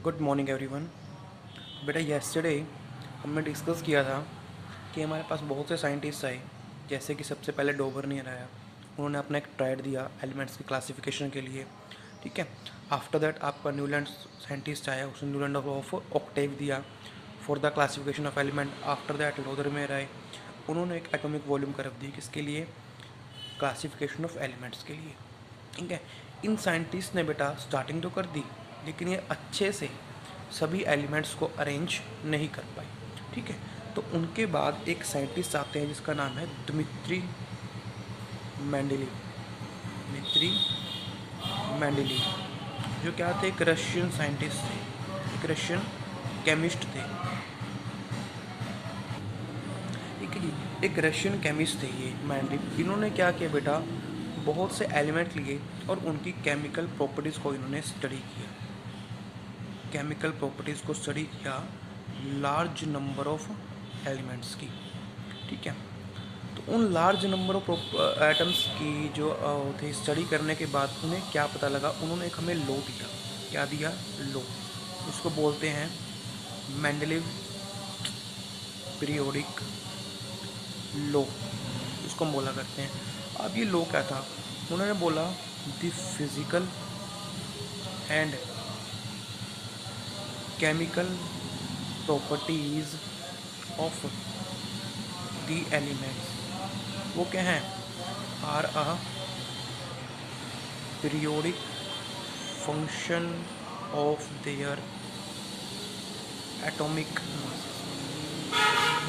Good morning everyone. बेटा yesterday हमने discuss किया था कि हमारे पास बहुत से साइंटिस्ट आए, जैसे कि सबसे पहले डोबरनियर आया। उन्होंने अपना एक ट्रायड दिया एलिमेंट्स की क्लासिफिकेशन के लिए। ठीक है। आफ्टर दैट आपका न्यूलैंड साइंटिस्ट आया, उसने न्यूलैंड ऑफ ऑक्टेव दिया for the classification of element. After that Lothar Meyer आए, उन्होंने एक एटॉमिक वॉल्यूम कर्व दी, किसके लिए? क्लासिफिकेशन ऑफ एलिमेंट्स के लिए। ठीक है। इन साइंटिस्ट ने बेटा स्टार्टिंग तो कर दी, लेकिन ये अच्छे से सभी एलिमेंट्स को अरेंज नहीं कर पाए। ठीक है। तो उनके बाद एक साइंटिस्ट आते हैं जिसका नाम है दिमित्री मेंडेलीव। दिमित्री मेंडेलीव जो क्या थे? एक रशियन साइंटिस्ट थे, एक रशियन केमिस्ट थे। ठीक है जी। एक रशियन केमिस्ट थे ये मेंडेलीव। इन्होंने क्या किया बेटा? बहुत से एलिमेंट लिए और उनकी केमिकल प्रॉपर्टीज़ को इन्होंने स्टडी किया। केमिकल प्रॉपर्टीज़ को स्टडी किया लार्ज नंबर ऑफ एलिमेंट्स की। ठीक है। तो उन लार्ज नंबर ऑफ एटम्स की जो थे स्टडी करने के बाद उन्हें क्या पता लगा? उन्होंने एक हमें लॉ दिया। क्या दिया? लॉ। उसको बोलते हैं मेंडलीव पीरियोडिक लॉ, उसको हम बोला करते हैं। अब ये लॉ क्या था? उन्होंने बोला the physical and chemical properties of the elements, वो क्या हैं? Are a periodic function of their atomic masses.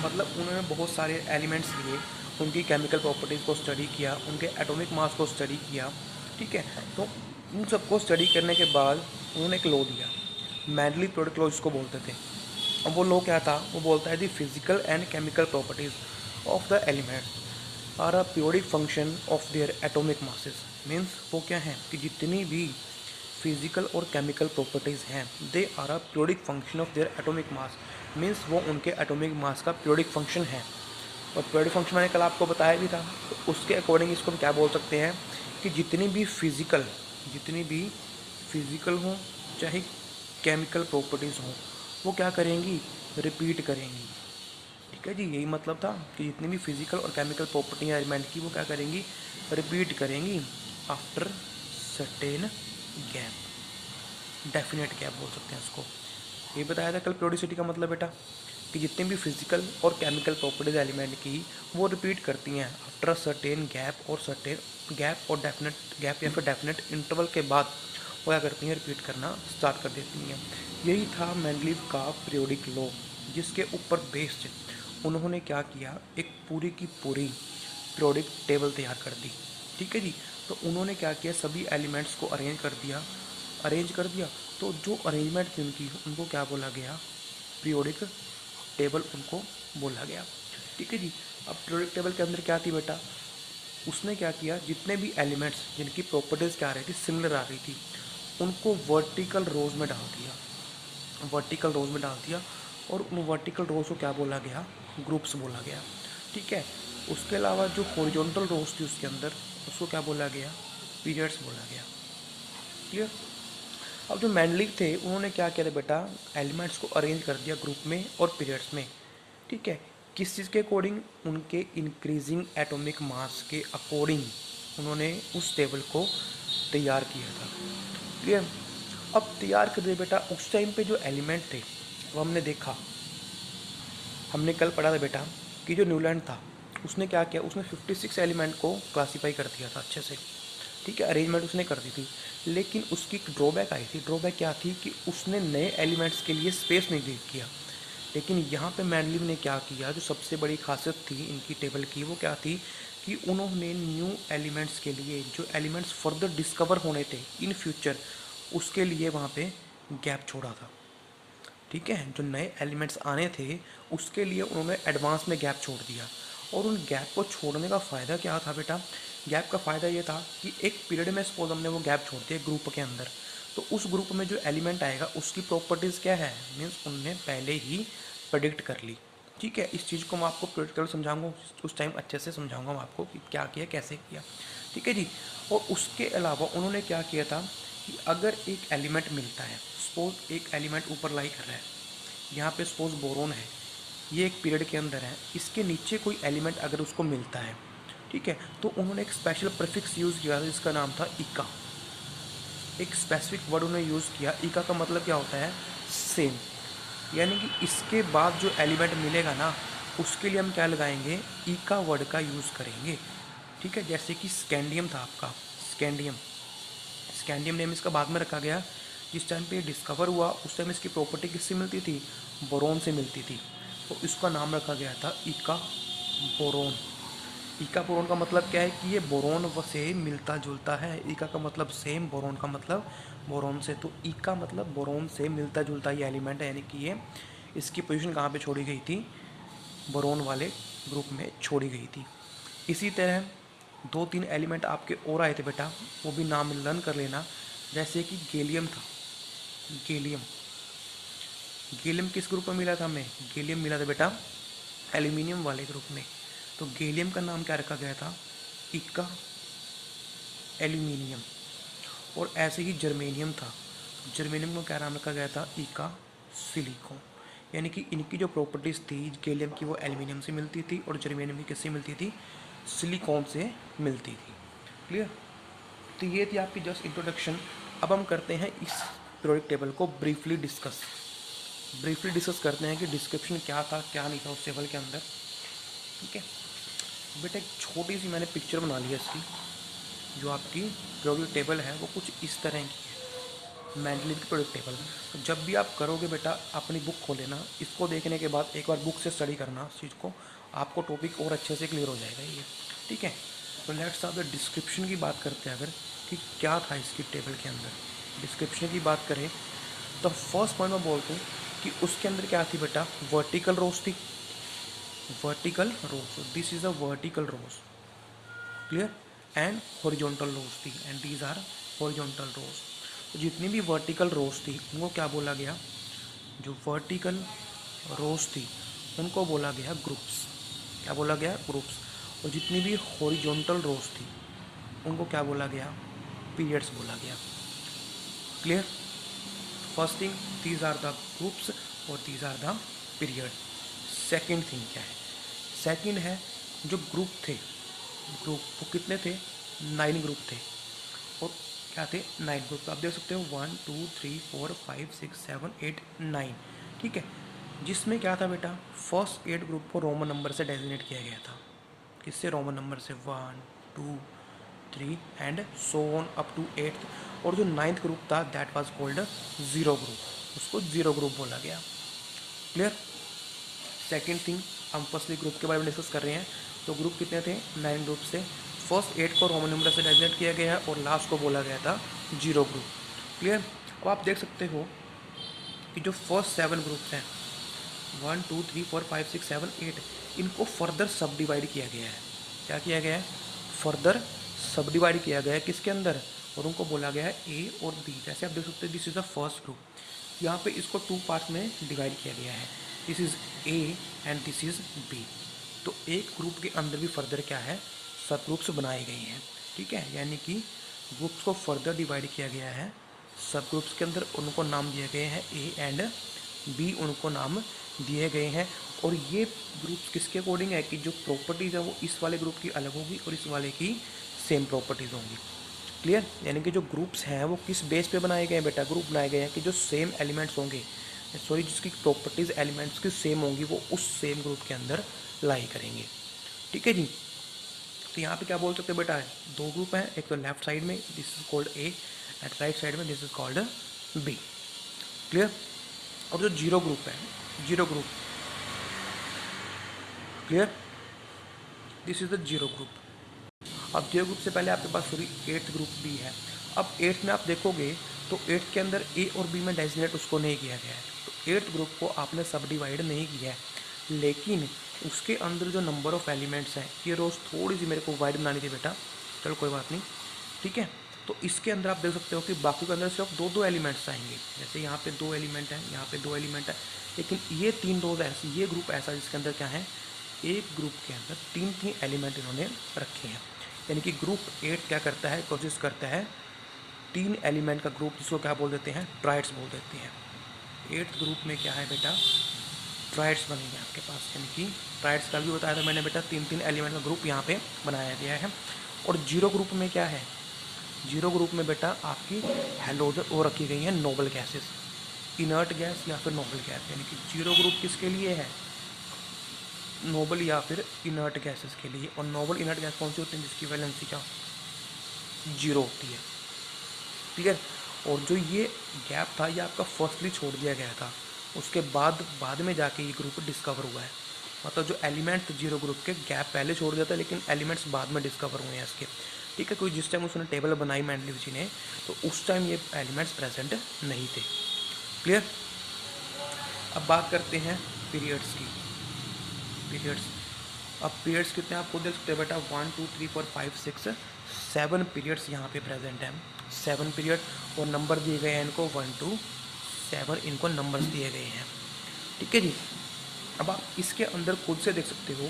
मतलब उन्होंने बहुत सारे एलिमेंट्स लिए, उनकी केमिकल प्रॉपर्टीज़ को स्टडी किया, उनके एटॉमिक मास को स्टडी किया। ठीक है। तो उन सबको स्टडी करने के बाद उन्होंने एक लॉ दिया, मेंडलीव पीरियोडिक लॉ जिसको बोलते थे। अब वो लॉ क्या था? वो बोलता है the physical and chemical properties of the element are a periodic function of their atomic masses. Means वो क्या है कि जितनी भी फिजिकल और केमिकल प्रॉपर्टीज़ हैं they are a periodic function of their atomic mass. Means वो उनके एटॉमिक मास का पीरियोडिक फंक्शन है। और पीरियोडिक फंक्शन मैंने कल आपको बताया भी था, तो उसके अकॉर्डिंग इसको हम क्या बोल सकते हैं कि जितनी भी फिजिकल हों चाहे केमिकल प्रॉपर्टीज़ हों, वो क्या करेंगी? रिपीट करेंगी। ठीक है जी। यही मतलब था कि जितनी भी फिजिकल और केमिकल प्रॉपर्टी है एलिमेंट की, वो क्या करेंगी? रिपीट करेंगी after certain gap. Definite gap बोल सकते हैं उसको। ये बताया था कल पीरियोडिसिटी का मतलब बेटा कि जितनी भी फिजिकल और केमिकल प्रॉपर्टीज एलिमेंट की वो रिपीट करती हैं आफ्टर सर्टेन गैप, और सर्टेन गैप और डेफिनेट गैप या फिर डेफिनेट इंटरवल के बाद वो क्या करती हैं? रिपीट करना स्टार्ट कर देती हैं। यही था मेंडलीव का पीरियोडिक लॉ, जिसके ऊपर बेस्ड उन्होंने क्या किया? एक पूरी की पूरी पीरियोडिक टेबल तैयार कर दी। ठीक है जी। तो उन्होंने क्या किया? सभी एलिमेंट्स को अरेंज कर दिया। तो जो अरेंजमेंट थी उनकी, उनको क्या बोला गया? पीरियोडिक टेबल उनको बोला गया। ठीक है जी। अब पीरियोडिक टेबल के अंदर क्या थी बेटा? उसने क्या किया? जितने भी एलिमेंट्स जिनकी प्रॉपर्टीज़ क्या आ रही थी? सिमिलर आ रही थी, उनको वर्टिकल रोज में डाल दिया। और उन वर्टिकल रोज को क्या बोला गया? ग्रुप्स बोला गया। ठीक है। उसके अलावा जो हॉरिजॉन्टल रोज थी उसके अंदर, उसको क्या बोला गया? पीरियड्स बोला गया। क्लियर? अब जो मेंडलीव थे उन्होंने क्या किया था बेटा? एलिमेंट्स को अरेंज कर दिया ग्रुप में और पीरियड्स में। ठीक है। किस चीज़ के अकॉर्डिंग? उनके इंक्रीजिंग एटॉमिक मास के अकॉर्डिंग उन्होंने उस टेबल को तैयार किया था। क्लियर? अब तैयार कर दिया बेटा। उस टाइम पे जो एलिमेंट थे वो हमने कल पढ़ा था बेटा कि जो न्यूलैंड था उसने क्या किया? उसने 56 एलिमेंट को क्लासीफाई कर दिया था अच्छे से। ठीक है। अरेंजमेंट उसने कर दी थी, लेकिन उसकी एक ड्रॉबैक आई थी। ड्रॉबैक क्या थी? कि उसने नए एलिमेंट्स के लिए स्पेस नहीं लीव किया। लेकिन यहाँ पे मेंडलीव ने क्या किया? जो सबसे बड़ी खासियत थी इनकी टेबल की, वो क्या थी? कि उन्होंने न्यू एलिमेंट्स के लिए, जो एलिमेंट्स फर्दर डिस्कवर होने थे इन फ्यूचर, उसके लिए वहाँ पे गैप छोड़ा था। ठीक है। जो नए एलिमेंट्स आने थे उसके लिए उन्होंने एडवांस में गैप छोड़ दिया। और उन गैप को छोड़ने का फ़ायदा क्या था बेटा? गैप का फ़ायदा ये था कि एक पीरियड में सपोज हमने वो गैप छोड़ दिया ग्रुप के अंदर, तो उस ग्रुप में जो एलिमेंट आएगा उसकी प्रॉपर्टीज़ क्या है? मीन्स उनने पहले ही प्रेडिक्ट कर ली। ठीक है। इस चीज़ को मैं आपको प्रैक्टिकल समझाऊंगा, उस टाइम अच्छे से समझाऊंगा मैं आपको कि क्या किया, कैसे किया। ठीक है जी। और उसके अलावा उन्होंने क्या किया था कि अगर एक एलिमेंट मिलता है, सपोज एक एलिमेंट ऊपर लाई कर रहा है, यहाँ पे सपोज बोरोन है, ये एक पीरियड के अंदर है, इसके नीचे कोई एलिमेंट अगर उसको मिलता है, ठीक है, तो उन्होंने एक स्पेशल प्रीफिक्स यूज़ किया था जिसका नाम था इका। एक स्पेसिफिक वर्ड उन्होंने यूज़ किया, इका का मतलब क्या होता है, सेम। यानी कि इसके बाद जो एलिमेंट मिलेगा ना, उसके लिए हम क्या लगाएंगे, इका वर्ड का यूज़ करेंगे। ठीक है, जैसे कि स्कैंडियम था आपका, स्कैंडियम, स्कैंडियम नेम इसका बाद में रखा गया। जिस टाइम पे डिस्कवर हुआ उस टाइम इसकी प्रॉपर्टी किससे मिलती थी, बोरोन से मिलती थी, तो इसका नाम रखा गया था इका बोरोन। इका बोरोन का मतलब क्या है कि ये बोरोन व से मिलता जुलता है। इका का मतलब सेम, बोरोन का मतलब बोरोन से। तो इका मतलब बोरोन से मिलता जुलता ये एलिमेंट है, यानी कि ये इसकी पोजीशन कहाँ पे छोड़ी गई थी, बोरोन वाले ग्रुप में छोड़ी गई थी। इसी तरह 2-3 एलिमेंट आपके और आए थे बेटा, वो भी नाम लर्न कर लेना। जैसे कि गैलियम था, गैलियम, गैलियम किस ग्रुप में मिला था हमें, गैलियम मिला था बेटा एल्यूमिनियम वाले ग्रुप में। तो गैलियम का नाम क्या रखा गया था, इक्का एल्यूमिनियम। और ऐसे ही जर्मेनियम था, जर्मेनियम को क्या नाम रखा गया था, इका सिलिकॉन। यानी कि इनकी जो प्रॉपर्टीज़ थी गैलियम की, वो एल्यूमिनियम से मिलती थी, और जर्मेनियम की किससे मिलती थी, सिलिकॉन से मिलती थी। क्लियर। तो ये थी आपकी जस्ट इंट्रोडक्शन। अब हम करते हैं इस पीरियोडिक टेबल को ब्रीफली डिस्कस करते हैं कि डिस्क्रिप्शन क्या था क्या नहीं था उस टेबल के अंदर। ठीक है बेटा, एक छोटी सी मैंने पिक्चर बना ली है इसकी। जो आपकी पीरियोडिक टेबल है वो कुछ इस तरह की है, मेंडलीव की पीरियोडिक टेबल। तो जब भी आप करोगे बेटा, अपनी बुक खोले ना, इसको देखने के बाद एक बार बुक से स्टडी करना इस चीज़ को, आपको टॉपिक और अच्छे से क्लियर हो जाएगा ये। ठीक है, तो लेट्स आप डिस्क्रिप्शन की बात करते हैं अगर, कि क्या था इसकी टेबल के अंदर। डिस्क्रिप्शन की बात करें तो फर्स्ट पॉइंट मैं बोलता हूँ कि उसके अंदर क्या थी बेटा, वर्टिकल रोज थी, vertical rows, this is a vertical rows, clear, and horizontal rows थी, and these are horizontal rows. तो जितनी भी वर्टिकल रोज थी उनको क्या बोला गया, जो वर्टिकल रोज थी उनको बोला गया ग्रुप्स। क्या बोला गया, ग्रुप्स। और जितनी भी हॉरिजॉन्टल रोज थी उनको क्या बोला गया, पीरियड्स बोला गया। Clear. First thing, these are the groups और these are the period. Second thing क्या है, सेकेंड है जो ग्रुप थे, ग्रुप वो कितने थे, 9 ग्रुप थे। और क्या थे, 9 ग्रुप। तो आप देख सकते हो 1 2 3 4 5 6 7 8 9। ठीक है, जिसमें क्या था बेटा, फर्स्ट 8 ग्रुप को रोमन नंबर से डेजिग्नेट किया गया था। किससे, रोमन नंबर से, 1 2 3 and so on up to 8th। और जो 9th ग्रुप था that was called zero group, उसको जीरो ग्रुप बोला गया। क्लियर। सेकेंड थिंग, हम फर्स्टली ग्रुप के बारे में डिस्कस कर रहे हैं। तो ग्रुप कितने थे, 9 ग्रुप से। फर्स्ट 8 को रोमन नंबर से डेजिग्नेट किया गया है और लास्ट को बोला गया था जीरो ग्रुप। क्लियर। अब आप देख सकते हो कि जो फर्स्ट 7 ग्रुप्स हैं, 1 2 3 4 5 6 7 8, इनको फर्दर सब डिवाइड किया गया है। क्या किया गया है, फर्दर सब डिवाइड किया गया है किसके अंदर, और उनको बोला गया है ए और बी। जैसे आप देख सकते हैं this is the first group, यहाँ पे इसको 2 पार्ट में डिवाइड किया गया है, this is A and this is B. तो एक ग्रुप के अंदर भी फर्दर क्या है, सब ग्रुप्स बनाए गए हैं। ठीक है, यानी कि ग्रुप्स को फर्दर डिवाइड किया गया है, सब ग्रुप्स के अंदर उनको नाम दिए गए हैं ए एंड बी, उनको नाम दिए गए हैं। और ये ग्रुप्स किसके अकॉर्डिंग है कि जो प्रॉपर्टीज़ है वो इस वाले ग्रुप की अलग होगी और इस वाले की सेम प्रॉपर्टीज़ होंगी। क्लियर। यानी कि जो ग्रुप्स हैं वो किस बेस पे बनाए गए हैं बेटा, ग्रुप बनाए गए हैं कि जो सेम एलिमेंट्स होंगे, सॉरी जिसकी प्रॉपर्टीज़ एलिमेंट्स की सेम होंगी वो उस सेम ग्रुप के अंदर लाई करेंगे। ठीक है जी। तो यहाँ पे क्या बोल सकते हैं बेटा, 2 ग्रुप हैं, एक तो लेफ्ट साइड में this is called A and right side में this is called B. Clear. और जो जीरो ग्रुप है, zero group, clear, this is the zero group. अब जीरो ग्रुप से पहले आपके पास सॉरी 8th ग्रुप भी है। अब 8th में आप देखोगे तो 8th के अंदर ए और बी में डेजिग्नेट उसको नहीं किया गया है, तो 8th ग्रुप को आपने सब डिवाइड नहीं किया है, लेकिन उसके अंदर जो नंबर ऑफ एलिमेंट्स हैं, ये रोज़ थोड़ी सी मेरे को वाइड बनानी थी बेटा, चलो कोई बात नहीं। ठीक है, तो इसके अंदर आप देख सकते हो कि बाकी के अंदर सिर्फ 2-2 एलिमेंट्स आएंगे। जैसे यहाँ पे 2 एलिमेंट हैं, यहाँ पे 2 एलिमेंट है, लेकिन ये 3 रोज ऐसे, ये ग्रुप ऐसा जिसके अंदर क्या है, एक ग्रुप के अंदर 3 एलिमेंट इन्होंने रखे हैं। यानी कि ग्रुप 8 क्या करता है, कोशिश करता है 3 एलिमेंट का ग्रुप, जिसको क्या बोल देते हैं, ट्राइड्स बोल देते हैं। 8th ग्रुप में क्या है बेटा, ट्राइड्स बनेंगे आपके पास, यानी कि ट्राइड्स का भी बताया था मैंने बेटा, 3 एलिमेंट का ग्रुप यहाँ पे बनाया गया है। और 0 ग्रुप में क्या है, 0 ग्रुप में बेटा आपकी हैलोजन वो रखी गई हैं नोबल गैसेस, इनर्ट गैस या फिर नोबल गैस, यानी कि 0 ग्रुप किसके लिए है, नोबल या फिर इनर्ट गैसेस के लिए। और नोबल इनर्ट गैस कौन सी होती है, जिसकी वैलेंसी क्या 0 होती है। क्लियर। और जो ये गैप था ये आपका फर्स्टली छोड़ दिया गया था, उसके बाद में जाके ये ग्रुप डिस्कवर हुआ है। मतलब जो एलिमेंट्स 0 ग्रुप के गैप पहले छोड़ दिया था, लेकिन एलिमेंट्स बाद में डिस्कवर हुए हैं इसके। ठीक है, कोई जिस टाइम उसने टेबल बनाई मेंडलीव जी ने, तो उस टाइम ये एलिमेंट्स प्रेजेंट नहीं थे। क्लियर। अब बात करते हैं पीरियड्स की। पीरियड्स, अब पीरियड्स कितने आपको देख सकते हैं बेटा, 1 2 3 4 5 6 7 पीरियड्स यहाँ पे प्रेजेंट हैं, 7 पीरियड। और नंबर दिए गए हैं इनको 1 to 7, इनको नंबर्स दिए गए हैं। ठीक है जी। अब आप इसके अंदर खुद से देख सकते हो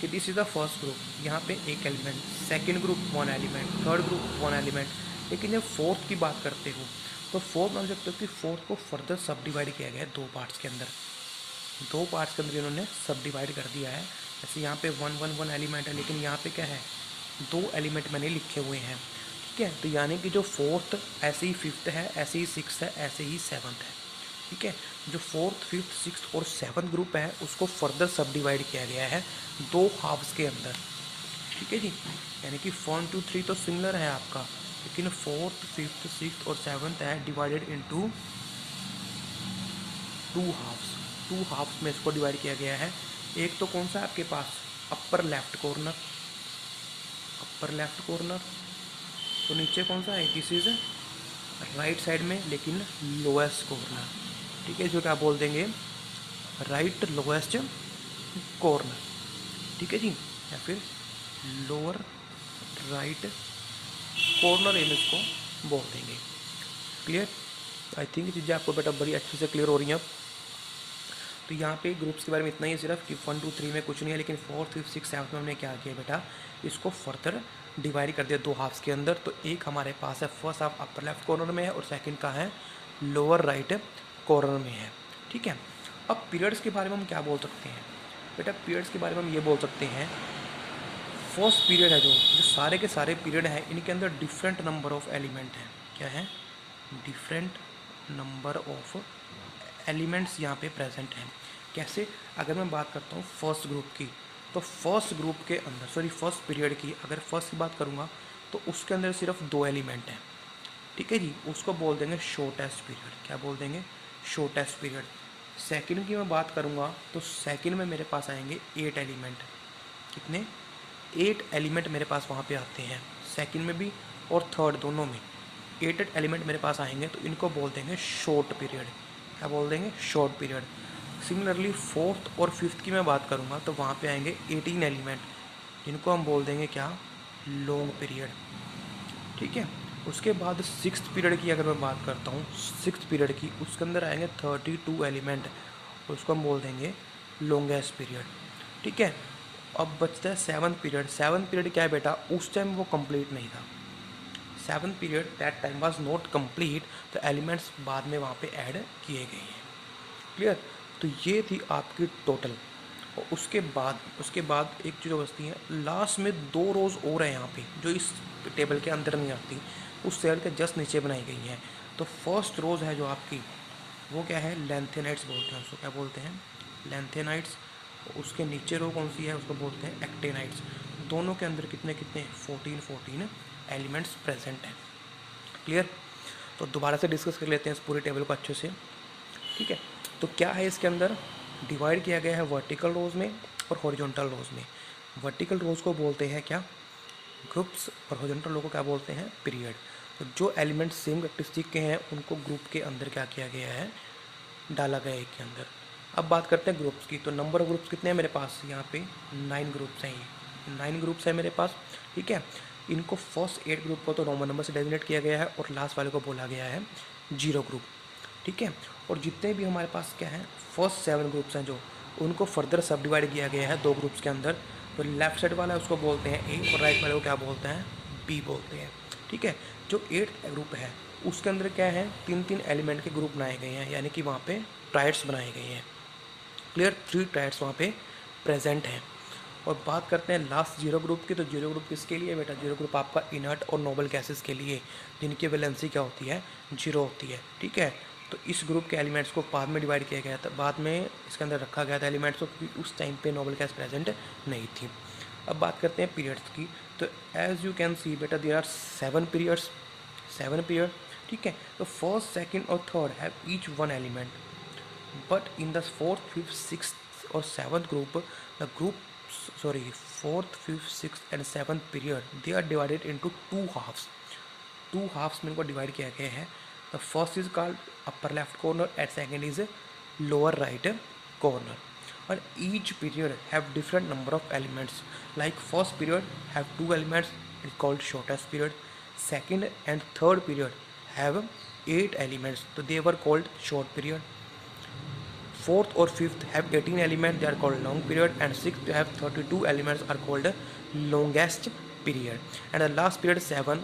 कि this is the first group, यहाँ पे एक element, second group 1 element, third group 1 element. लेकिन जब फोर्थ की बात करते हो तो फोर्थ मान सकते हो कि फोर्थ को फर्दर सब डिवाइड किया गया है 2 पार्ट्स के अंदर, 2 पार्ट्स के अंदर इन्होंने सब डिवाइड कर दिया है। जैसे यहाँ पे 1 1 1 एलिमेंट है, लेकिन यहाँ पे क्या है, 2 एलिमेंट मैंने लिखे हुए हैं। ठीक है, तो यानी कि जो फोर्थ ऐसे ही 5th है, ऐसे ही 6th है, ऐसे ही 7th है। ठीक है, जो 4th 5th 6th और 7th ग्रुप है उसको फर्दर सब डिवाइड किया गया है 2 हाफ्स के अंदर। ठीक है जी, यानी कि 1 2 3 तो सिमिलर है आपका, लेकिन 4th 5th 6th और 7th है डिवाइडेड इनटू 2 हाफ्स। 2 हाफ्स में इसको डिवाइड किया गया है। एक तो कौन सा है आपके पास, upper left corner, upper left corner. तो नीचे कौन सा है, दिस इज राइट साइड में लेकिन लोएस्ट कॉर्नर। ठीक है, जो क्या बोल देंगे, राइट लोएस्ट कॉर्नर। ठीक है जी, या फिर लोअर राइट कॉर्नर इन इसको बोल देंगे। क्लियर। आई थिंक चीज़ें आपको बेटा बड़ी अच्छे से क्लियर हो रही हैं अब। तो यहाँ पे ग्रुप्स के बारे में इतना ही है सिर्फ कि 1 2 3 में कुछ नहीं है, लेकिन 4th 5th 6th 7th में हमने क्या किया बेटा, इसको फर्दर डिवाइड कर दिया 2 हाफ्स के अंदर। तो एक हमारे पास है फर्स्ट हाफ अपर लेफ्ट कॉर्नर में है और सेकंड का है लोअर राइट कॉर्नर में है। ठीक है, अब पीरियड्स के बारे में हम क्या बोल सकते हैं बेटा, पीरियड्स के बारे में हम ये बोल सकते हैं, फर्स्ट पीरियड है जो सारे के सारे पीरियड हैं, इनके अंदर डिफरेंट नंबर ऑफ एलिमेंट हैं। क्या है, डिफरेंट नंबर ऑफ एलिमेंट्स यहाँ पे प्रेजेंट हैं। कैसे, अगर मैं बात करता हूँ फर्स्ट ग्रुप की, तो फर्स्ट ग्रुप के अंदर, सॉरी फर्स्ट पीरियड की अगर फर्स्ट की बात करूँगा तो उसके अंदर सिर्फ 2 एलिमेंट हैं। ठीक है जी, उसको बोल देंगे शॉर्टेस्ट पीरियड। क्या बोल देंगे, शॉर्टेस्ट पीरियड। सेकंड की मैं बात करूँगा तो सेकंड में मेरे पास आएंगे 8 एलिमेंट। कितने, 8 एलिमेंट मेरे पास वहाँ पे आते हैं, सेकंड में भी और थर्ड दोनों में 8 एलिमेंट मेरे पास आएंगे, तो इनको बोल देंगे शॉर्ट पीरियड। क्या बोल देंगे, शॉर्ट पीरियड। सिमिलरली 4th और 5th की मैं बात करूँगा तो वहाँ पे आएंगे 18 एलिमेंट, जिनको हम बोल देंगे क्या, लॉन्ग पीरियड। ठीक है, उसके बाद 6th पीरियड की अगर मैं बात करता हूँ, 6th पीरियड की, उसके अंदर आएंगे 32 एलिमेंट, उसको हम बोल देंगे लॉन्गेस्ट पीरियड। ठीक है, अब बचता है 7th पीरियड। 7th पीरियड क्या है बेटा, उस टाइम वो कंप्लीट नहीं था, 7th period that time was not complete, तो एलिमेंट्स बाद में वहाँ पे ऐड किए गए हैं। क्लियर। तो ये थी आपकी टोटल। और उसके बाद एक चीज़ बचती है, लास्ट में 2 रोज़ और हैं यहाँ पे जो इस टेबल के अंदर नहीं आती, उस टेबल के जस्ट नीचे बनाई गई हैं। तो फर्स्ट रोज़ है जो आपकी, वो क्या है, लेंथेनाइट्स बोलते हैं उसको। क्या बोलते हैं, लेंथेनाइट्स। उसके नीचे रो कौन सी है, उसको बोलते हैं एक्टेनाइट्स। दोनों के अंदर कितने 14 एलिमेंट्स प्रेजेंट हैं। क्लियर। तो दोबारा से डिस्कस कर लेते हैं इस पूरे टेबल को अच्छे से। ठीक है, तो क्या है इसके अंदर, डिवाइड किया गया है वर्टिकल रोज में और हॉरिजॉन्टल रोज में। वर्टिकल रोज को बोलते हैं क्या, ग्रुप्स, और हॉरिजॉन्टल रो को क्या बोलते हैं, पीरियड। तो जो एलिमेंट सेम कैरेक्टरिस्टिक के हैं उनको ग्रुप के अंदर क्या किया गया है, डाला गया है के अंदर। अब बात करते हैं ग्रुप्स की। तो नंबर ऑफ ग्रुप्स कितने हैं मेरे पास, यहाँ पे 9 ग्रुप्स हैं, ये 9 ग्रुप्स हैं मेरे पास। ठीक है, इनको फर्स्ट 8 ग्रुप को तो रोमन नंबर से डेजिग्नेट किया गया है और लास्ट वाले को बोला गया है 0 ग्रुप। ठीक है, और जितने भी हमारे पास क्या है, फर्स्ट 7 ग्रुप्स हैं जो, उनको फर्दर सब डिवाइड किया गया है 2 ग्रुप्स के अंदर। तो लेफ्ट साइड वाला उसको बोलते हैं ए और राइट वाले को क्या बोलते हैं, बी बोलते हैं। ठीक है, जो 8th ग्रुप है उसके अंदर क्या है, 3 एलिमेंट के ग्रुप बनाए गए हैं, यानी कि वहाँ पे ट्राइड्स बनाए गए हैं। क्लियर, 3 ट्राइड्स वहाँ पे प्रेजेंट हैं। और बात करते हैं लास्ट 0 ग्रुप की, तो 0 ग्रुप किसके लिए बेटा, 0 ग्रुप आपका इनर्ट और नोबल गैसेस के लिए, जिनकी वैलेंसी क्या होती है, 0 होती है। ठीक है, तो इस ग्रुप के एलिमेंट्स को बाद में डिवाइड किया गया था, बाद में इसके अंदर रखा गया था एलिमेंट्स को, क्योंकि उस टाइम पे नोबल गैस प्रेजेंट नहीं थी। अब बात करते हैं पीरियड्स की, तो एज यू कैन सी बेटा देयर आर 7 पीरियड्स, 7 पीरियड। ठीक है, तो फर्स्ट, सेकंड और third have each 1 element, but in the fourth, fifth, sixth or seventh group, the fourth, fifth, sixth and seventh period, they are divided into 2 halves. 2 halves में इनको divide किया गया है। The first is called upper left corner and second is lower right corner. And each period have different number of elements. Like first period have 2 elements, it's called shortest period. Second and third period have 8 elements, so they were called short period. Fourth or fifth have 18 elements, they are called long period, and sixth have 32 elements, are called longest period. And the last period 7,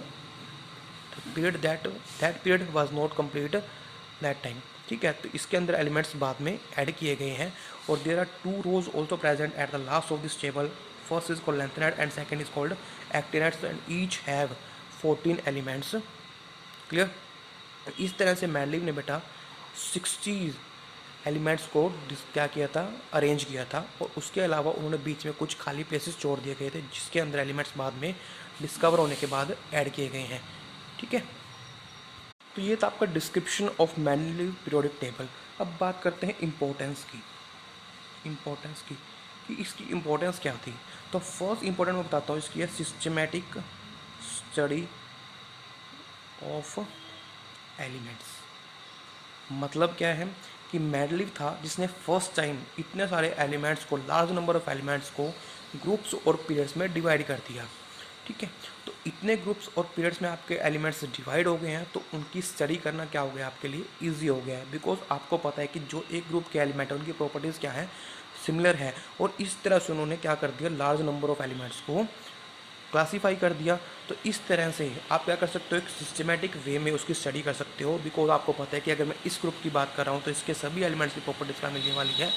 the period that period was not complete that time. ठीक है, तो इसके अंदर elements बाद में add किए गए हैं। और there are 2 rows also present at the last of this table, first is called lanthanide and second is called actinides, and each have 14 elements. Clear, इस तरह से मैडलिव ने बेटा 60 एलिमेंट्स को क्या किया था, अरेंज किया था। और उसके अलावा उन्होंने बीच में कुछ खाली प्लेसेस छोड़ दिए गए थे, जिसके अंदर एलिमेंट्स बाद में डिस्कवर होने के बाद ऐड किए गए हैं। ठीक है, तो ये था आपका description of Mendeleev periodic table. अब बात करते हैं इम्पोर्टेंस की, कि इसकी इम्पोर्टेंस क्या थी। तो फर्स्ट इम्पोर्टेंट मैं बताता हूँ इसकी है सिस्टमेटिक स्टडी ऑफ एलिमेंट्स। मतलब क्या है कि मैंडलीव था जिसने फर्स्ट टाइम इतने सारे एलिमेंट्स को, लार्ज नंबर ऑफ एलिमेंट्स को ग्रुप्स और पीरियड्स में डिवाइड कर दिया। ठीक है, तो इतने ग्रुप्स और पीरियड्स में आपके एलिमेंट्स डिवाइड हो गए हैं, तो उनकी स्टडी करना क्या हो गया आपके लिए, ईजी हो गया है। बिकॉज आपको पता है कि जो एक ग्रुप के एलिमेंट है उनकी प्रॉपर्टीज़ क्या है, सिमिलर है। और इस तरह से उन्होंने क्या कर दिया, लार्ज नंबर ऑफ एलिमेंट्स को क्लासीफाई कर दिया। तो इस तरह से आप क्या कर सकते हो, एक सिस्टमेटिक वे में उसकी स्टडी कर सकते हो। बिकॉज आपको पता है कि अगर मैं इस ग्रुप की बात कर रहा हूँ तो इसके सभी एलिमेंट्स की प्रॉपर्टीज़ क्या मिलने वाली है,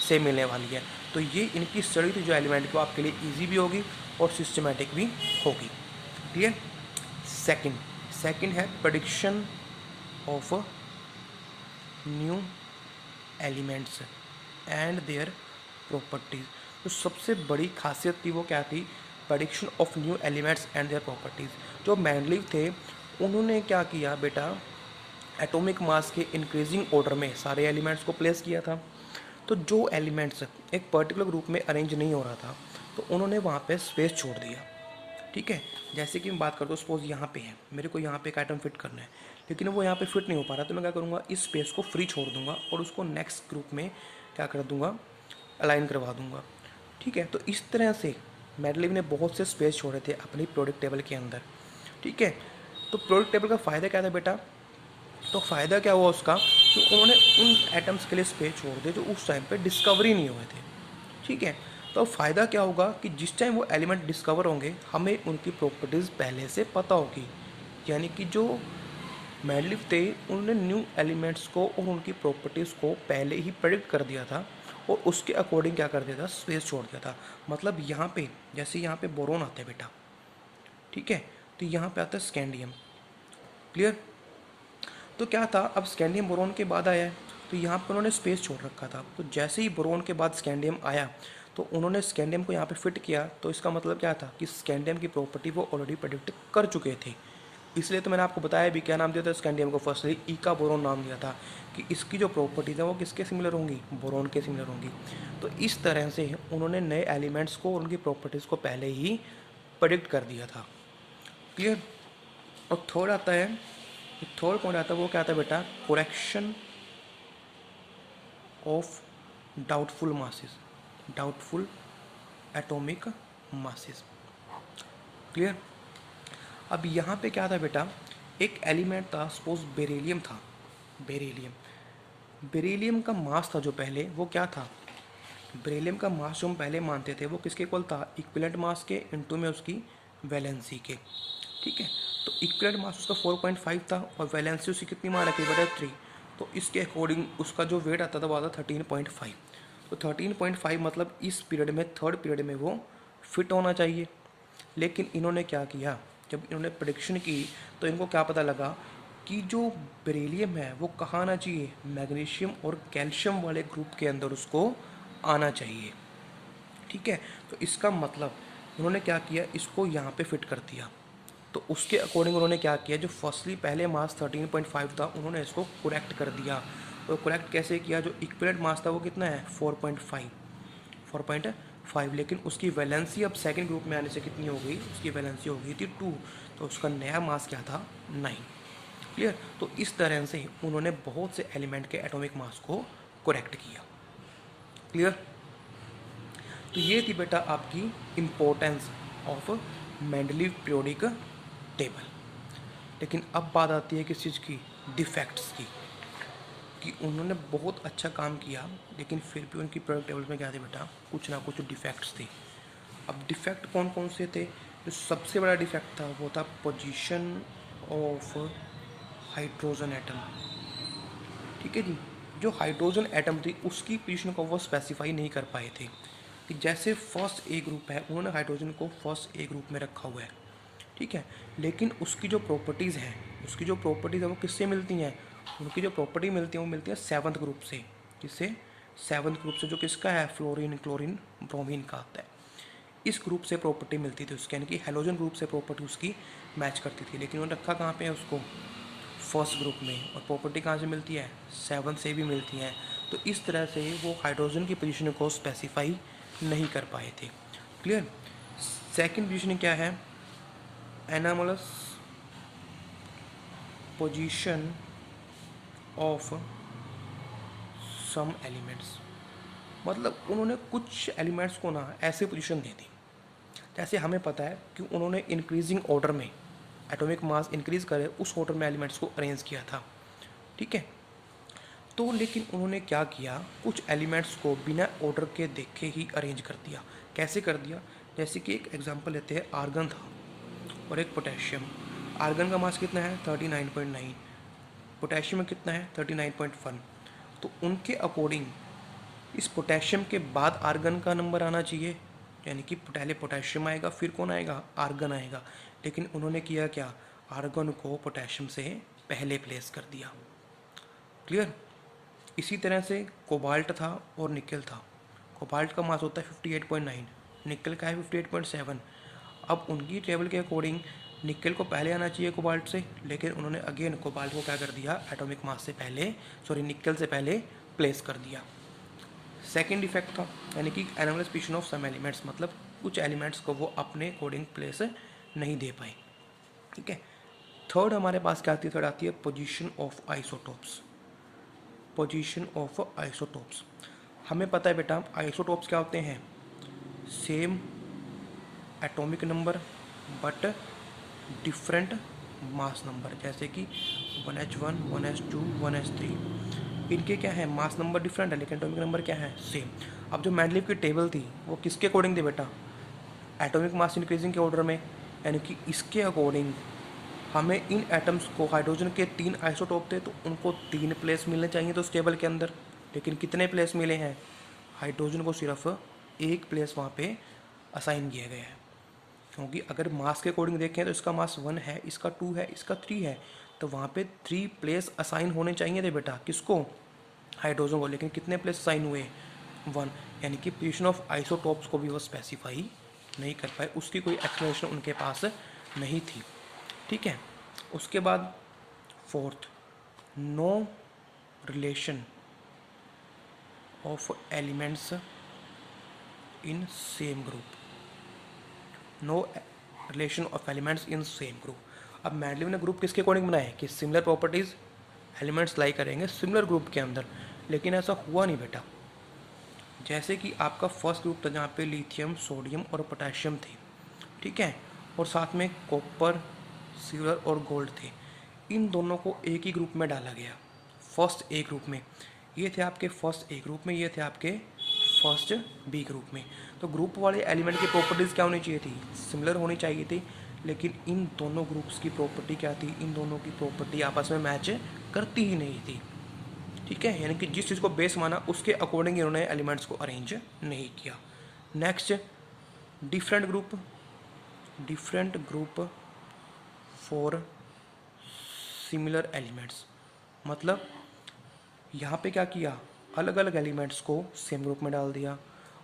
सेम मिलने वाली है। तो ये इनकी स्टडी थी जो एलिमेंट को आपके लिए ईजी भी होगी और सिस्टमेटिक भी होगी। क्लियर। सेकंड है prediction of new elements and their properties. तो सबसे बड़ी खासियत थी वो क्या थी, prediction of new elements and their properties. जो मैंडलीव थे उन्होंने क्या किया बेटा, एटॉमिक मास के इंक्रीजिंग ऑर्डर में सारे एलिमेंट्स को प्लेस किया था। तो जो एलिमेंट्स एक पर्टिकुलर ग्रुप में अरेंज नहीं हो रहा था तो उन्होंने वहाँ पे स्पेस छोड़ दिया। ठीक है, जैसे कि मैं बात करता हूँ, सपोज यहाँ पे है, मेरे को यहाँ पे एक आइटम फिट करना है, लेकिन वो यहाँ पे फिट नहीं हो पा रहा, तो मैं क्या करूँगा, इस स्पेस को फ्री छोड़ दूंगा और उसको नेक्स्ट ग्रुप में क्या कर दूंगा, अलाइन करवा दूंगा। ठीक है, तो इस तरह से मैंडलीव ने बहुत से स्पेस छोड़े थे अपनी प्रोडक्ट टेबल के अंदर। ठीक है, तो प्रोडक्ट टेबल का फ़ायदा क्या था बेटा, तो फ़ायदा क्या हुआ उसका कि उन्होंने उन एटम्स के लिए स्पेस छोड़ दिए जो उस टाइम पे डिस्कवरी नहीं हुए थे। ठीक है, तो फ़ायदा क्या होगा कि जिस टाइम वो एलिमेंट डिस्कवर होंगे हमें उनकी प्रॉपर्टीज़ पहले से पता होगी। यानी कि जो मैंडलीव थे उन्होंने न्यू एलिमेंट्स को और उनकी प्रॉपर्टीज़ को पहले ही प्रेडिक्ट कर दिया था और उसके अकॉर्डिंग क्या कर दिया था, स्पेस छोड़ दिया था। मतलब यहाँ पे जैसे यहाँ पे बोरोन आता है बेटा, ठीक है, तो यहाँ पे आता है स्कैंडियम। क्लियर। तो क्या था, अब स्कैंडियम बोरोन के बाद आया है तो यहाँ पर उन्होंने स्पेस छोड़ रखा था। तो जैसे ही बोरोन के बाद स्कैंडियम आया तो उन्होंने स्कैंडियम को यहाँ पे फिट किया। तो इसका मतलब क्या था कि स्कैंडियम की प्रॉपर्टी वो ऑलरेडी प्रेडिक्ट कर चुके थे। इसलिए तो मैंने आपको बताया भी, क्या नाम दिया था स्कैंडियम को, फर्स्टली ईका बोरोन नाम दिया था कि इसकी जो प्रॉपर्टीज़ है वो किसके सिमिलर होंगी, बोरोन के सिमिलर होंगी। तो इस तरह से उन्होंने नए एलिमेंट्स को और उनकी प्रॉपर्टीज़ को पहले ही प्रेडिक्ट कर दिया था। क्लियर। और थर्ड आता है, थर्ड पॉइंट आता है वो क्या आता है बेटा, correction of doubtful masses, doubtful atomic masses. Clear. अब यहाँ पे क्या था बेटा, एक एलिमेंट था, सपोज बेरिलियम था। बेरिलियम का मास था जो पहले, वो क्या था, बेरिलियम का मास जो हम पहले मानते थे वो किसके इक्वल था, इक्विवेलेंट मास के इनटू में उसकी वैलेंसी के। ठीक है, तो इक्विवेलेंट मास उसका 4.5 था और वैलेंसी उसकी कितनी मान रखी बटा 3, तो इसके अकॉर्डिंग उसका जो वेट आता था वो आता 13.5। तो 13.5 मतलब इस पीरियड में, थर्ड पीरियड में वो फिट होना चाहिए। लेकिन इन्होंने क्या किया, जब इन्होंने प्रेडिक्शन की तो इनको क्या पता लगा कि जो बेरिलियम है वो कहाँ आना चाहिए, मैग्नीशियम और कैल्शियम वाले ग्रुप के अंदर उसको आना चाहिए। ठीक है, तो इसका मतलब उन्होंने क्या किया, इसको यहाँ पे फिट कर दिया। तो उसके अकॉर्डिंग उन्होंने क्या किया, जो फर्स्टली पहले मास 13.5 था उन्होंने इसको करेक्ट कर दिया। और करेक्ट कैसे किया, जो इक्विवेलेंट मास था वो कितना है 4.5, लेकिन उसकी वैलेंसी अब सेकंड ग्रुप में आने से कितनी हो गई, उसकी वैलेंसी हो गई थी 2, तो उसका नया मास क्या था 9। क्लियर। तो इस तरह से उन्होंने बहुत से एलिमेंट के एटॉमिक मास को करेक्ट किया। क्लियर। तो ये थी बेटा आपकी importance of Mendeleev periodic table. लेकिन अब बात आती है किस चीज़ की, डिफेक्ट्स की, कि उन्होंने बहुत अच्छा काम किया लेकिन फिर भी उनकी पीरियोडिक टेबल में क्या थे बेटा, कुछ ना कुछ डिफेक्ट्स थे। अब डिफेक्ट कौन कौन से थे, जो सबसे बड़ा डिफेक्ट था वो था पोजीशन ऑफ हाइड्रोजन एटम। ठीक है जी, जो हाइड्रोजन एटम थी उसकी पोजीशन को वो स्पेसिफाई नहीं कर पाए थे। कि जैसे फर्स्ट ए ग्रुप है, उन्होंने हाइड्रोजन को फर्स्ट ए ग्रुप में रखा हुआ है, ठीक है, लेकिन उसकी जो प्रॉपर्टीज़ हैं, उसकी जो प्रॉपर्टीज़ है वो किससे मिलती हैं, उनकी जो प्रॉपर्टी मिलती है वो मिलती है सेवन्थ ग्रुप से। किससे, सेवन्थ ग्रुप से, जो किसका है, फ्लोरीन क्लोरीन ब्रोमीन का आता है। इस ग्रुप से प्रॉपर्टी मिलती थी उसके, यानी कि हेलोजन ग्रुप से प्रॉपर्टी उसकी मैच करती थी। लेकिन उन्होंने रखा कहाँ पे है उसको, फर्स्ट ग्रुप में, और प्रॉपर्टी कहाँ से मिलती है, सेवन से भी मिलती है। तो इस तरह से वो हाइड्रोजन की पोजीशन को स्पेसिफाई नहीं कर पाए थे। क्लियर। सेकंड पोजीशन क्या है, anomalous position of some elements, मतलब उन्होंने कुछ एलिमेंट्स को ना ऐसे पोजीशन दे दी, जैसे हमें पता है कि उन्होंने इंक्रीजिंग ऑर्डर में एटॉमिक मास इंक्रीज करे उस ऑर्डर में एलिमेंट्स को अरेंज किया था। ठीक है, तो लेकिन उन्होंने क्या किया, कुछ एलिमेंट्स को बिना ऑर्डर के देखे ही अरेंज कर दिया। कैसे कर दिया, जैसे कि एक एग्जांपल लेते हैं, आर्गन था और एक पोटेशियम। आर्गन का मास कितना है 39.9, पोटेशियम में कितना है 39.1। तो उनके अकॉर्डिंग इस पोटेशियम के बाद आर्गन का नंबर आना चाहिए, यानी कि पहले पोटेशियम आएगा फिर कौन आएगा, आर्गन आएगा। लेकिन उन्होंने किया क्या, आर्गन को पोटेशियम से पहले प्लेस कर दिया। क्लियर। इसी तरह से कोबाल्ट था और निकल था। कोबाल्ट का मास होता है 58.9, निकल का है 58.7। अब उनकी टेबल के अकॉर्डिंग निकल को पहले आना चाहिए कोबाल्ट से, लेकिन उन्होंने अगेन कोबाल्ट को क्या कर दिया, एटॉमिक मास से पहले, निकल से पहले प्लेस कर दिया। सेकेंड इफेक्ट था, यानी कि anomalous position of some elements, मतलब कुछ एलिमेंट्स को वो अपने अकॉर्डिंग प्लेस नहीं दे पाए। ठीक है। थर्ड हमारे पास क्या आती है, थर्ड आती है position of isotopes. Position of isotopes, हमें पता है बेटा आइसोटोप्स क्या होते हैं, same atomic number but different mass number, जैसे कि 1h1 1h2 1h3, इनके क्या है, मास नंबर डिफरेंट है लेकिन एटॉमिक नंबर क्या है, सेम। अब जो मेंडलीव की टेबल थी वो किसके अकॉर्डिंग थी बेटा, एटॉमिक मास इंक्रीजिंग के ऑर्डर में, यानी कि इसके अकॉर्डिंग हमें इन एटम्स को, हाइड्रोजन के 3 आइसोटोप थे तो उनको 3 प्लेस मिलने चाहिए तो उस टेबल के अंदर, लेकिन कितने प्लेस मिले हैं, हाइड्रोजन को सिर्फ 1 प्लेस वहाँ पे असाइन किया गया है। क्योंकि अगर मास के अकॉर्डिंग देखें तो इसका मास 1 है, इसका 2 है, इसका 3 है, तो वहाँ पे 3 प्लेस असाइन होने चाहिए थे बेटा, किसको, हाइड्रोजन को। लेकिन कितने प्लेस असाइन हुए, 1, यानी कि पोजीशन ऑफ आइसोटोप्स को भी वो स्पेसिफाई नहीं कर पाए, उसकी कोई एक्सप्लेनेशन उनके पास नहीं थी। ठीक है। उसके बाद fourth, no relation of elements in same group, no relation of elements in same group. अब मेंडलीव ने ग्रुप किसके अकॉर्डिंग बनाए कि सिमिलर प्रॉपर्टीज़ एलिमेंट्स लाई करेंगे सिमिलर ग्रुप के अंदर, लेकिन ऐसा हुआ नहीं बेटा। जैसे कि आपका फर्स्ट ग्रुप था जहाँ पे लिथियम, सोडियम और पोटेशियम थे, ठीक है, और साथ में कॉपर, सिल्वर और गोल्ड थे। इन दोनों को एक ही ग्रुप में डाला गया, फर्स्ट ए ग्रुप में। ये थे आपके फर्स्ट ए ग्रुप में, ये थे आपके फर्स्ट बी ग्रुप में। तो ग्रुप वाले एलिमेंट की प्रॉपर्टीज़ क्या होनी चाहिए थी, सिमिलर होनी चाहिए थी, लेकिन इन दोनों ग्रुप्स की प्रॉपर्टी क्या थी, इन दोनों की प्रॉपर्टी आपस में मैच करती ही नहीं थी। ठीक है, यानी कि जिस चीज़ को बेस माना उसके अकॉर्डिंग इन्होंने एलिमेंट्स को अरेंज नहीं किया। Next, different group for similar elements. मतलब यहाँ पे क्या किया, अलग अलग एलिमेंट्स को सेम ग्रुप में डाल दिया,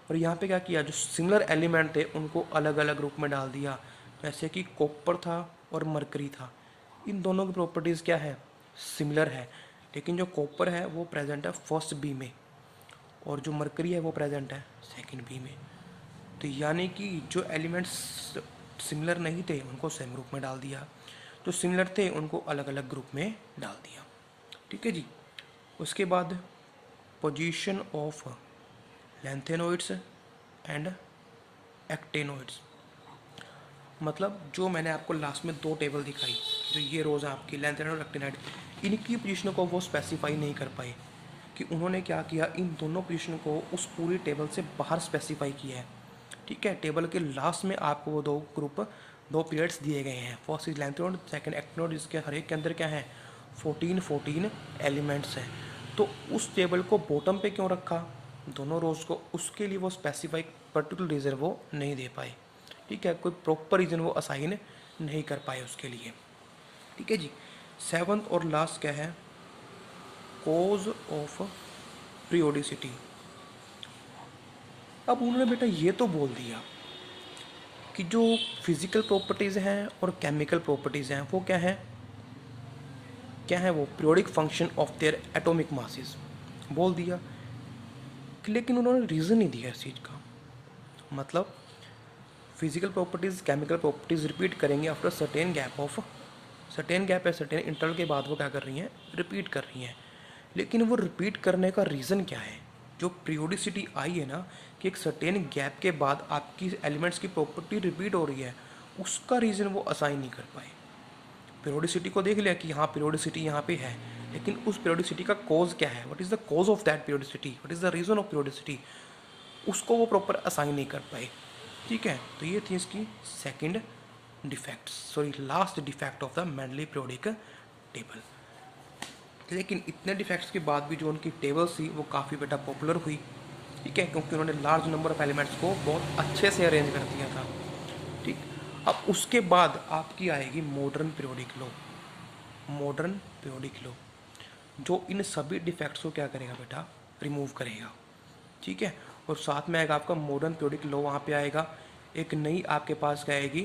और यहाँ पे क्या किया, जो सिमिलर एलिमेंट थे उनको अलग अलग ग्रुप में डाल दिया। जैसे कि कॉपर था और मरकरी था, इन दोनों की प्रॉपर्टीज़ क्या है, सिमिलर है, लेकिन जो कॉपर है वो प्रेजेंट है फर्स्ट बी में, और जो मरकरी है वो प्रेजेंट है सेकंड बी में। तो यानी कि जो एलिमेंट्स सिमिलर नहीं थे उनको सेम ग्रुप में डाल दिया, जो सिमिलर थे उनको अलग अलग ग्रुप में डाल दिया। ठीक है जी। उसके बाद पोजीशन ऑफ लैंथेनोइड्स एंड एक्टेनोइड्स। मतलब जो मैंने आपको लास्ट में दो टेबल दिखाई, जो ये रोज़ आपकी लैंथेनोइड और एक्टेनोइड, इनकी पोजीशन को वो स्पेसिफाई नहीं कर पाए, कि उन्होंने क्या किया, इन दोनों पोजीशन को उस पूरी टेबल से बाहर स्पेसिफाई किया है। ठीक है, टेबल के लास्ट में आपको वो दो ग्रुप, दो पीरियड्स दिए गए हैं, फर्स्ट इज लैंथेनोइड, सेकंड एक्टेनोइड, जिसके हर एक के अंदर क्या है, 14 एलिमेंट्स हैं। तो उस टेबल को बॉटम पे क्यों रखा, दोनों रोज को, उसके लिए वो स्पेसिफाई पर्टिकुलर रीज़न वो नहीं दे पाए। ठीक है, कोई प्रॉपर रीज़न वो असाइन नहीं कर पाए उसके लिए। ठीक है जी। सेवंथ और लास्ट क्या है, कोज ऑफ पीरियोडिसिटी। अब उन्होंने बेटा ये तो बोल दिया कि जो फिजिकल प्रॉपर्टीज़ हैं और केमिकल प्रॉपर्टीज़ हैं वो क्या है वो periodic function of their atomic masses बोल दिया, लेकिन उन्होंने रीज़न नहीं दिया इस चीज़ का। मतलब physical properties chemical properties repeat करेंगे आफ्टर सर्टेन गैप है, सर्टेन इंटरवल के बाद वो क्या कर रही हैं, रिपीट कर रही हैं। लेकिन वो रिपीट करने का रीज़न क्या है, जो पीरियोडिसिटी आई है ना, कि एक सर्टेन गैप के बाद आपकी एलिमेंट्स की प्रॉपर्टी रिपीट हो रही है, उसका रीज़न वो असाइन नहीं कर पाए। पीरियोडिसिटी को देख लिया कि हाँ पीरियोडिसिटी यहाँ पे है, लेकिन उस पीरियोडिसिटी का कॉज क्या है, what is the cause of that periodicity, what is the reason of periodicity, उसको वो प्रॉपर असाइन नहीं कर पाए। ठीक है, तो ये थी इसकी second defect, last defect of the Mendeley periodic table. लेकिन इतने डिफेक्ट्स के बाद भी जो उनकी टेबल्स थी वो काफ़ी बेटा पॉपुलर हुई। ठीक है, क्योंकि उन्होंने लार्ज नंबर ऑफ एलिमेंट्स को बहुत अच्छे से अरेंज कर दिया था। ठीक, अब उसके बाद आपकी आएगी मॉडर्न पीरियोडिक लॉ, जो इन सभी डिफेक्ट्स को क्या करेगा बेटा, रिमूव करेगा। ठीक है, और साथ में आएगा आपका मॉडर्न पीरियोडिक लॉ, वहाँ पे आएगा एक नई आपके पास क्या आएगी,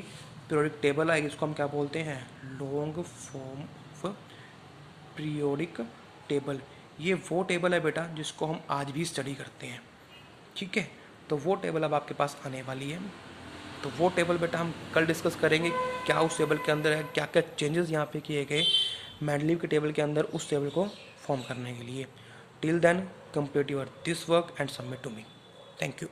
पीरियोडिक टेबल आएगी, इसको हम क्या बोलते हैं, long form of periodic table. ये वो टेबल है बेटा जिसको हम आज भी स्टडी करते हैं। ठीक है, तो वो टेबल अब आपके पास आने वाली है, तो वो टेबल बेटा हम कल डिस्कस करेंगे, क्या उस टेबल के अंदर है, क्या क्या चेंजेस यहाँ पे किए गए मेंडलीव के टेबल के अंदर उस टेबल को फॉर्म करने के लिए। Till then complete your this work and submit to me. Thank you.